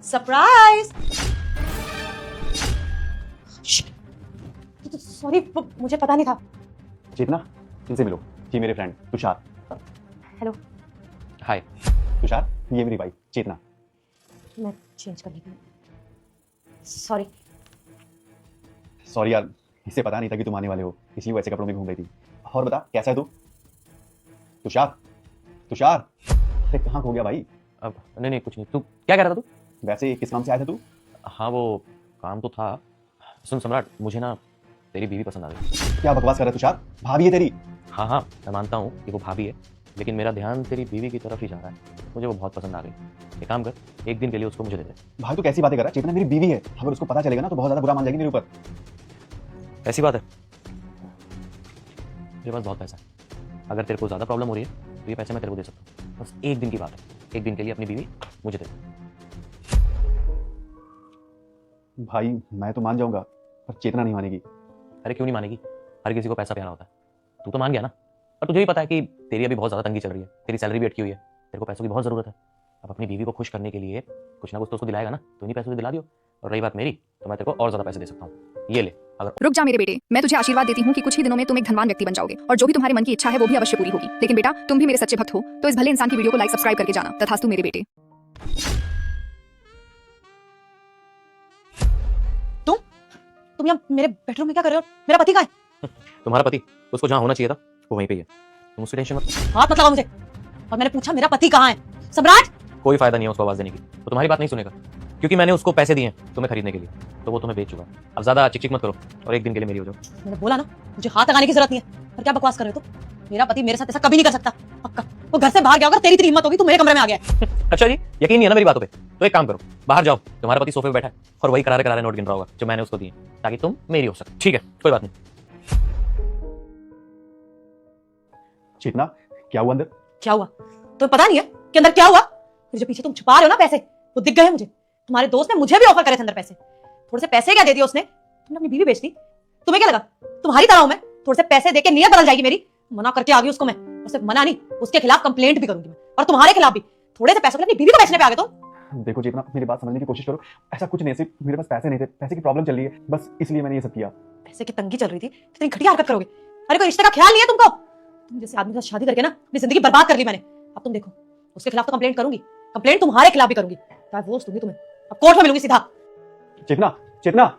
Surprise. Sorry, मुझे पता नहीं था। चेतना, इनसे मिलो। ये मेरे फ्रेंड तुषार। हेलो। हाय तुषार, ये मेरी वाइफ चेतना। मैं चेंज कर लेती हूँ। सॉरी। सॉरी यार, इसे पता नहीं था कि तुम आने वाले हो, इसलिए वैसे कपड़ों में घूम रही थी। और बता, कैसा है तू? तुषार, तुषार, अरे कहाँ खो गया भाई? अब नहीं कुछ नहीं। तू क्या कह रहा था तू? वैसे किस काम से आया था तू? हाँ वो काम तो था। सुन सम्राट, मुझे ना तेरी बीवी पसंद आ गई। क्या बकवास कर रहा है तुषार? भाभी है तेरी? हाँ मैं मानता हूँ कि वो भाभी है, लेकिन मेरा ध्यान तेरी बीवी की तरफ ही जा रहा है। मुझे वो बहुत पसंद आ गई। एक काम कर, एक दिन के लिए उसको मुझे दे दे। भाई तू कैसी बातें कर रहा है? चेतना मेरी बीवी है, अगर उसको पता चलेगा ना तो बहुत ज्यादा बुरा मान जाएगी मेरे ऊपर। ऐसी बात है? मेरे पास बहुत पैसा है, अगर तेरे को ज़्यादा प्रॉब्लम हो रही है तो ये पैसे मैं तेरे को दे सकता हूँ। बस एक दिन की बात है, एक दिन के लिए अपनी बीवी मुझे दे दे। भाई मैं तो मान जाऊंगा, पर चेतना नहीं मानेगी। अरे क्यों नहीं मानेगी? हर किसी को पैसा प्यारा होता है। तू तो मान गया ना। और तुझे भी पता है कि तेरी अभी बहुत ज़्यादा तंगी चल रही है, तेरी सैलरी भी अटकी हुई है, तेरे को पैसों की बहुत ज़रूरत है। अब अपनी बीवी को खुश करने के लिए कुछ ना कुछ तो उसको दिलाएगा ना, तो इन्हीं पैसों से दिला दियो। और रही बात मेरी, तो मैं तेरे को और ज़्यादा पैसे दे सकता हूँ। ये ले। अगर रुक जा मेरे बेटे, मैं तुझे आशीर्वाद देती हूँ कि कुछ ही दिनों में तुम एक धनवान व्यक्ति बन जाओगे और जो भी तुम्हारे मन की इच्छा है वो भी अवश्य पूरी होगी। लेकिन बेटा, तुम भी मेरे सच्चे भक्त हो, तो इस भले इंसान की वीडियो को लाइक सब्सक्राइब करके जाना। तथास्तु मेरे बेटे। तुम यहाँ मेरे बेडरूम में क्या कर रहे हो? मेरा पति कहाँ है? तुम्हारा पति, उसको जहाँ होना चाहिए था वो वहीं पे ही है। तुम उसकी टेंशन मत। हाथ मत लगाओ मुझे। और मैंने पूछा मेरा पति कहाँ है? सम्राट, कोई फायदा नहीं है उसको आवाज़ देने की, वो तुम्हारी बात नहीं सुनेगा, क्योंकि मैंने उसको पैसे दिए हैं तुम्हें खरीदने के लिए, तो वो तुम्हें बेच चुका है। अब ज़्यादा चिक मत करो और एक दिन के लिए मेरी हो जाओ। मैंने बोला ना मुझे हाथ लगाने की जरूरत नहीं है। पर क्या बकवास कर रहे हो तुम? मेरा पति मेरे साथ ऐसा कभी नहीं कर सकता। पक्का वो घर से बाहर गया होगा, तेरी इतनी हिम्मत होगी तू मेरे कमरे में आ गया है। अच्छा जी, यकीन नहीं है ना मेरी बातों पे? तो एक काम करो, बाहर जाओ, तुम्हारा पति सोफे पे बैठा है और वही करारे करारे नोट गिन रहा होगा जो मैंने उसको दिए, ताकि तुम मेरी हो सके। ठीक है, कोई बात नहीं। चेतना, क्या हुआ अंदर? क्या हुआ? तुम्हें पता नहीं है कि अंदर क्या हुआ? फिर जो पीछे तुम छुपा रहे हो ना पैसे, वो दिख गए हैं मुझे। तुम्हारे दोस्त ने मुझे भी ऑफर करे थे अंदर पैसे। थोड़े से पैसे क्या दे दिए उसने? तुमने अपनी बीवी बेच दी। तुम्हें क्या लगा तुम्हारी तरह हूं मैं? थोड़े से पैसे देके नीयत बदल जाएगी मेरी। मना करके आ गई उसको मैं, और सिर्फ मना नहीं, उसके खिलाफ कंप्लेंट भी करूंगी मैं, और तुम्हारे खिलाफ भी। थोड़े से पैसों के लिए अपनी बीवी को बेचने पे आ गए तुम। देखो चेतना, मेरी बात समझने की कोशिश करो। ऐसा कुछ नहीं, सिर्फ मेरे पास पैसे नहीं थे, पैसे की प्रॉब्लम चल रही है, बस इसलिए मैंने ये सब किया। पैसे की तंगी चल रही थी, इतनी घटिया हरकत करोगे? अरे कोई रिश्ते का ख्याल नहीं है तुमको? तुम जैसे आदमी के साथ शादी करके ना अपनी जिंदगी बर्बाद कर ली मैंने। अब तुम देखो, उसके खिलाफ तो कंप्लेंट करूंगी, कंप्लेंट तुम्हारे खिलाफ भी करूंगी। डिवोर्स दूंगी तुम्हें, अब कोर्ट में मिलूंगी सीधा। चेतना, चेतना।